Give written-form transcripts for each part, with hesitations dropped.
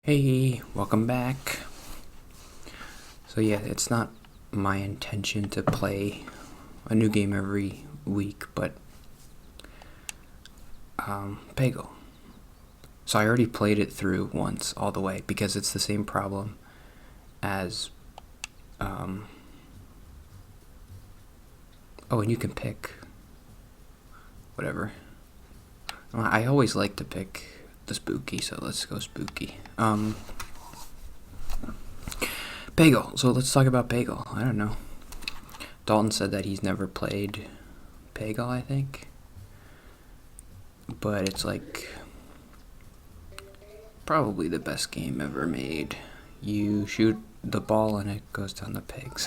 Hey, welcome back. So yeah, it's not my intention to play a new game every week, but Peggle. So I already played it through once all the way because it's the same problem as oh, and you can pick whatever. I always like to pick the spooky, so let's go spooky. Peggle. So let's talk about Peggle. I don't know. Dalton said that he's never played Peggle, I think. But it's like probably the best game ever made. You shoot the ball and it goes down the pegs.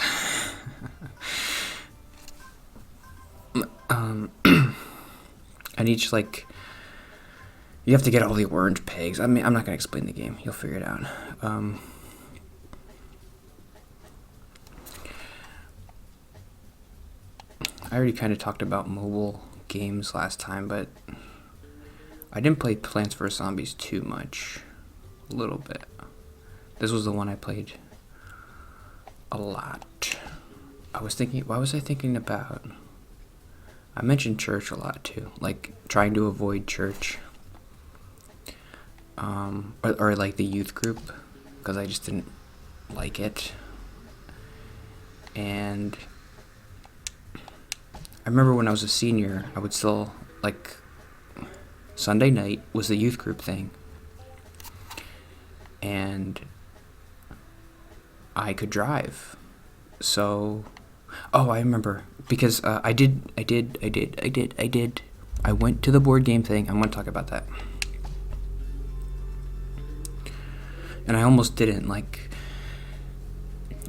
And each, like, you have to get all the orange pegs. I mean, I'm not going to explain the game. You'll figure it out. I already kind of talked about mobile games last time, but I didn't play Plants vs. Zombies too much. A little bit. This was the one I played a lot. What was I thinking about? I mentioned church a lot too, like trying to avoid church. Or like the youth group, because I just didn't like it. And I remember when I was a senior, I would still, like, Sunday night was the youth group thing. And I could drive. So, oh, I remember, because I went to the board game thing. I'm going to talk about that. And I almost didn't, like,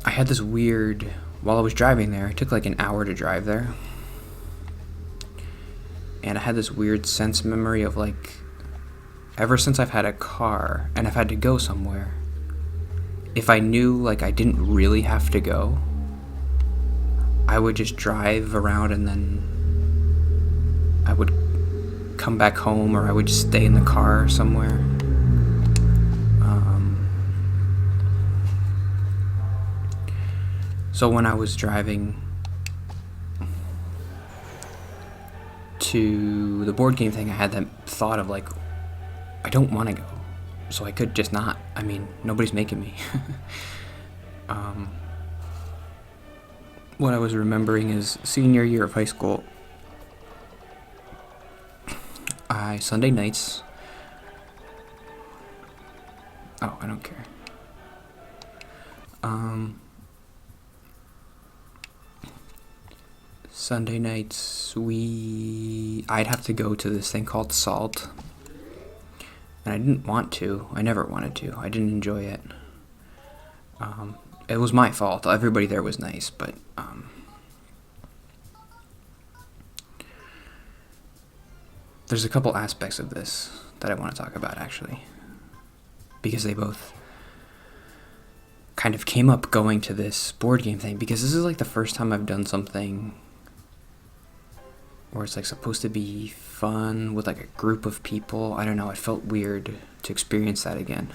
I had this weird, while I was driving there, it took like an hour to drive there. And I had this weird sense memory of, like, ever since I've had a car and I've had to go somewhere, if I knew, like, I didn't really have to go, I would just drive around and then I would come back home, or I would just stay in the car somewhere. So when I was driving to the board game thing, I had that thought of, like, I don't want to go, so I could just not. I mean, nobody's making me. What I was remembering is senior year of high school, Sunday nights, oh, I don't care. Sunday nights, I'd have to go to this thing called Salt. And I didn't want to. I never wanted to. I didn't enjoy it. It was my fault. Everybody there was nice, but there's a couple aspects of this that I want to talk about, actually, because they both kind of came up going to this board game thing, because this is like the first time I've done something where it's like supposed to be fun with like a group of people. I don't know, it felt weird to experience that again.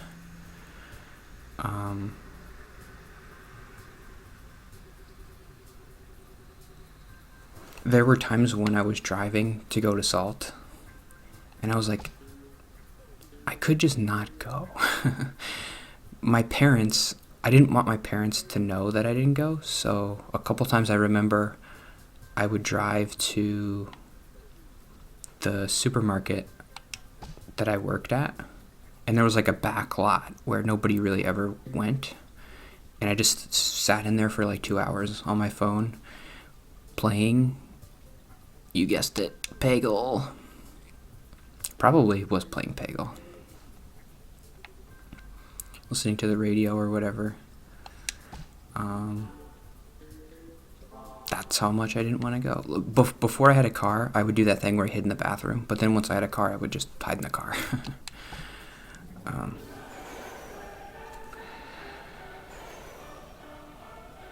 There were times when I was driving to go to Salt, and I was like, I could just not go. I didn't want my parents to know that I didn't go, so a couple times I remember I would drive to the supermarket that I worked at, and there was like a back lot where nobody really ever went, and I just sat in there for like 2 hours on my phone playing, you guessed it, Peggle. Probably was playing Peggle, listening to the radio or whatever. That's how much I didn't want to go. Before I had a car, I would do that thing where I hid in the bathroom. But then once I had a car, I would just hide in the car.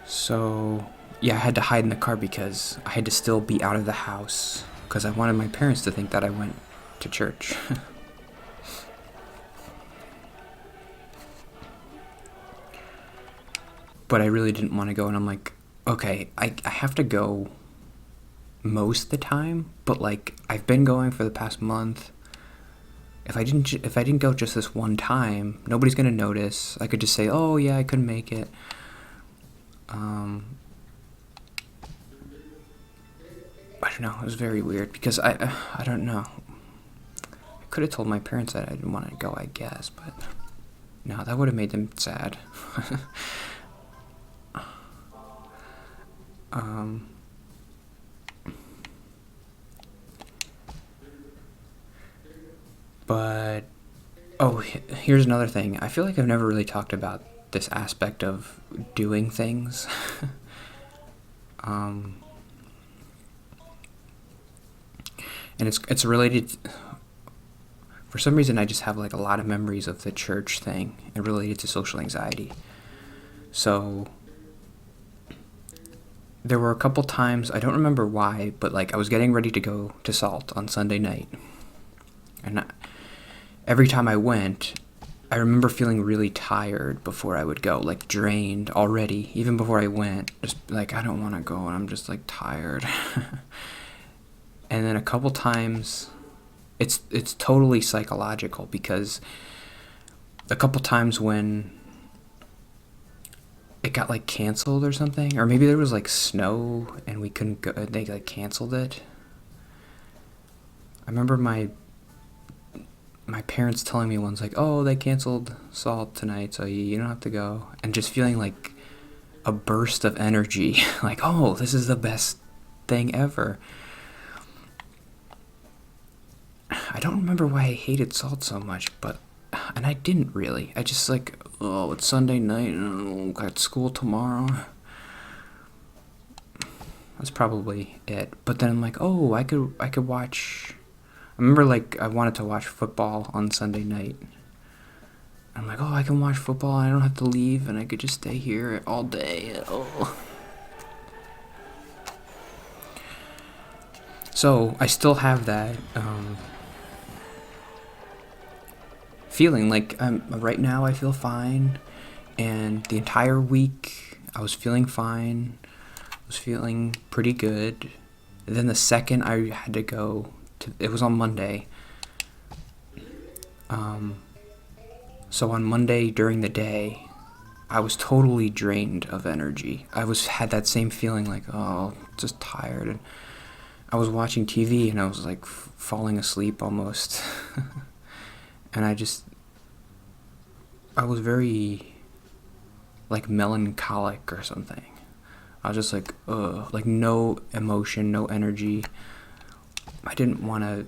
So, yeah, I had to hide in the car because I had to still be out of the house, because I wanted my parents to think that I went to church. but I really didn't want to go, and I'm like, okay, I have to go most of the time, but like I've been going for the past month. If I didn't go just this one time, nobody's gonna notice. I could just say, oh yeah, I couldn't make it. I don't know. It was very weird because I don't know. I could have told my parents that I didn't want to go, I guess, but no, that would have made them sad. But here's another thing. I feel like I've never really talked about this aspect of doing things. And it's related. For some reason, I just have like a lot of memories of the church thing and related to social anxiety. So there were a couple times, I don't remember why, but like I was getting ready to go to Salt on Sunday night, and every time I went, I remember feeling really tired before I would go, like drained already, even before I went, just like I don't want to go, and I'm just like tired. And then a couple times, it's totally psychological, because a couple times when it got like canceled or something, or maybe there was like snow and we couldn't go, they like canceled it. I remember my parents telling me once, like, oh, they canceled Salt tonight, so you don't have to go, and just feeling like a burst of energy, like, oh, this is the best thing ever. I don't remember why I hated Salt so much, and I didn't really. I just like, oh, it's Sunday night, and got school tomorrow. That's probably it. But then I'm like, oh, I could watch. I remember like I wanted to watch football on Sunday night. I'm like, oh, I can watch football. I don't have to leave, and I could just stay here all day. Oh. So I still have that feeling. Like right now I feel fine, and the entire week I was feeling fine. I was feeling pretty good. And then the second I had to go to, it was on Monday. So on Monday during the day, I was totally drained of energy. I had that same feeling, like, oh, just tired, and I was watching TV and I was like falling asleep almost. And I was very like melancholic or something. I was just like, ugh, like no emotion, no energy. I didn't want to.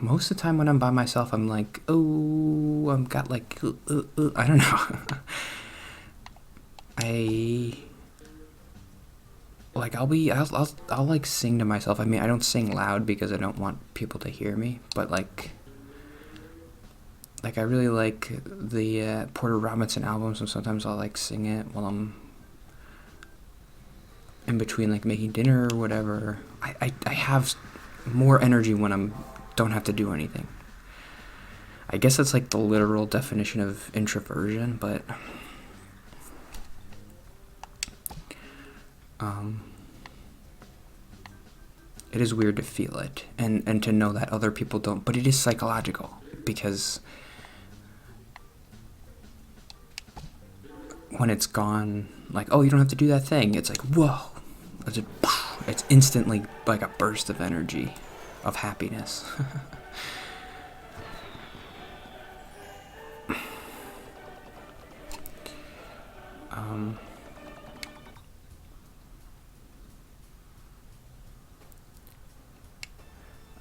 Most of the time when I'm by myself, I'm like, oh, I've got like, I don't know. I'll like sing to myself. I mean, I don't sing loud because I don't want people to hear me, but like I really like the Porter Robinson albums, and sometimes I'll like sing it while I'm in between like making dinner or whatever. I have more energy when I don't have to do anything. I guess that's like the literal definition of introversion, but it is weird to feel it and to know that other people don't, but it is psychological, because when it's gone, like, oh, you don't have to do that thing, it's like, whoa, it's instantly like a burst of energy, of happiness.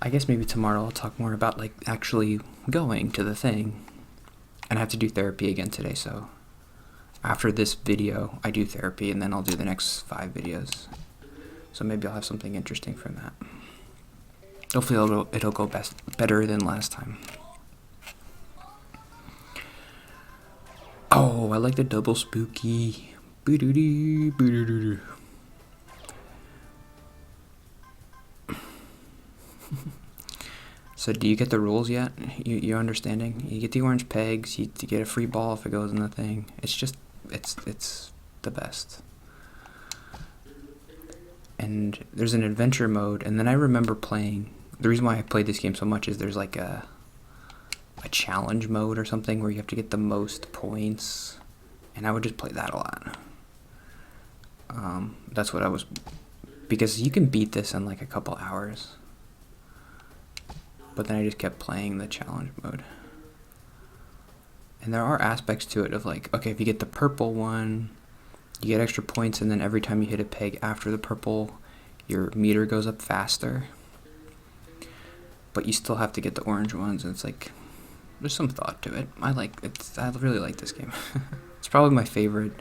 I guess maybe tomorrow I'll talk more about like actually going to the thing. And I have to do therapy again today, so after this video I do therapy, and then I'll do the next 5 videos. So maybe I'll have something interesting from that. Hopefully it'll go better than last time. Oh, I like the double spooky. Boo-doo-doo, boo-doo-doo-doo. So do you get the rules yet? You're understanding? You get the orange pegs, you get a free ball if it goes in the thing. It's just, it's the best. And there's an adventure mode, and then I remember playing, the reason why I played this game so much is there's like a challenge mode or something where you have to get the most points, and I would just play that a lot. That's what I was, because you can beat this in like a couple hours. But then I just kept playing the challenge mode. And there are aspects to it of like, okay, if you get the purple one, you get extra points, and then every time you hit a peg after the purple, your meter goes up faster. But you still have to get the orange ones, and it's like, there's some thought to it. I really like this game. It's probably my favorite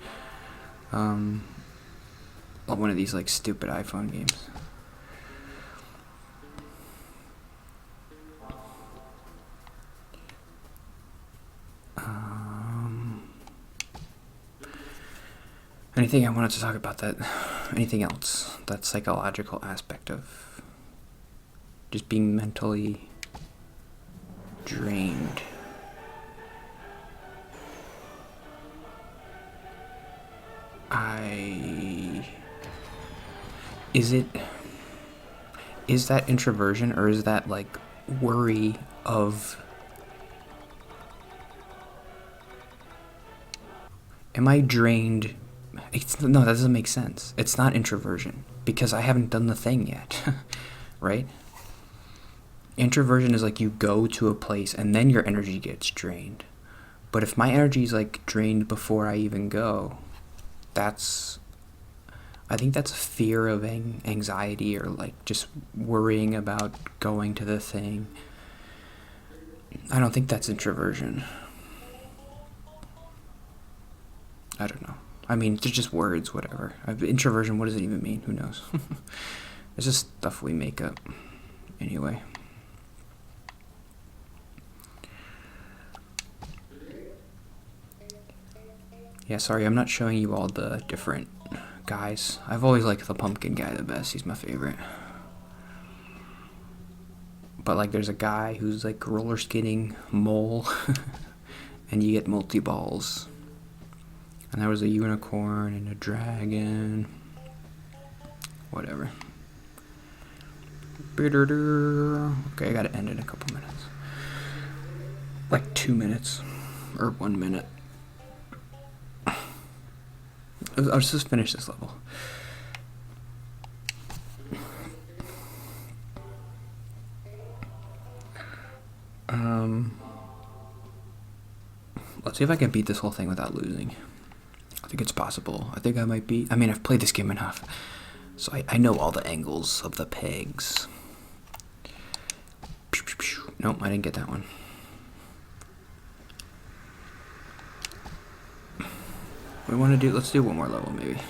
one of these like stupid iPhone games. Anything I wanted to talk about that? Anything else? That psychological aspect of just being mentally drained. Is that introversion, or is that like worry of, am I drained? No, that doesn't make sense. It's not introversion because I haven't done the thing yet, right? Introversion is like you go to a place and then your energy gets drained. But if my energy is like drained before I even go, I think that's a fear of anxiety, or like just worrying about going to the thing. I don't think that's introversion. I don't know. I mean, they're just words, whatever. Introversion, what does it even mean? Who knows? It's just stuff we make up. Anyway. Yeah, sorry, I'm not showing you all the different guys. I've always liked the pumpkin guy the best. He's my favorite. But like, there's a guy who's like roller skating mole, and you get multi-balls. And there was a unicorn and a dragon. Whatever. Okay, I gotta end in a couple minutes. Like 2 minutes. Or 1 minute. I'll just finish this level. Let's see if I can beat this whole thing without losing. I think it's possible. I think I might be. I mean, I've played this game enough, so I know all the angles of the pegs. Nope, I didn't get that one. Let's do one more level maybe.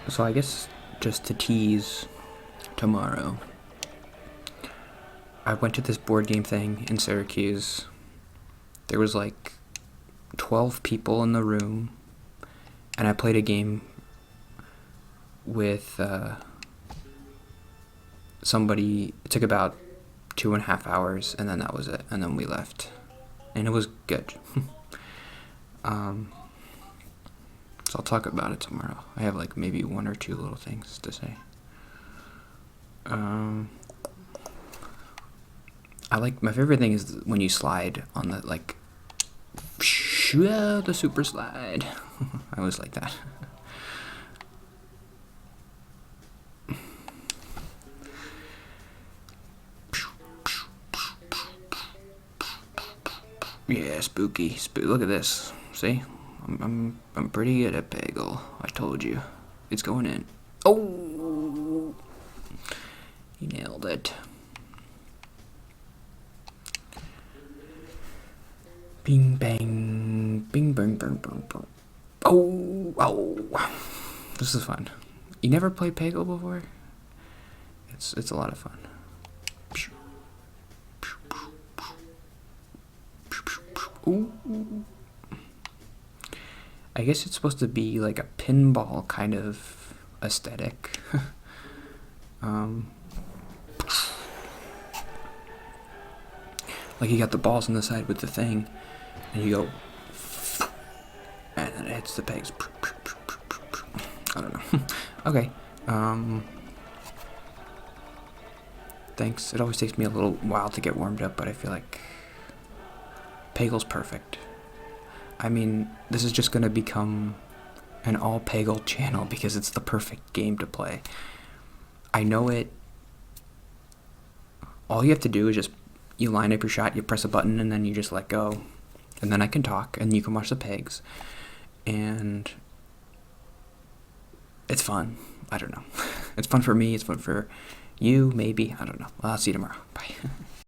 So I guess just to tease tomorrow, I went to this board game thing in Syracuse. There was like 12 people in the room, and I played a game with somebody. It took about 2.5 hours, and then that was it, and then we left, and it was good. So I'll talk about it tomorrow. I have like maybe 1 or 2 little things to say. My favorite thing is when you slide on the like, the super slide. I always like that. Yeah, spooky. Look at this. See, I'm pretty good at Peggle. I told you, it's going in. Oh, you nailed it. Bing bang, bing bang bang bang bang. Oh. This is fun. You never played Peggle before? It's a lot of fun. Ooh. I guess it's supposed to be like a pinball kind of aesthetic. Like you got the balls on the side with the thing, and you go, and then it hits the pegs. I don't know. Okay. Thanks. It always takes me a little while to get warmed up, but I feel like Peggle's perfect. I mean, this is just gonna become an all Peggle channel because it's the perfect game to play. I know it. All you have to do is just you line up your shot, you press a button, and then you just let go. And then I can talk, and you can watch the pegs. And it's fun. I don't know. It's fun for me. It's fun for you, maybe. I don't know. Well, I'll see you tomorrow. Bye.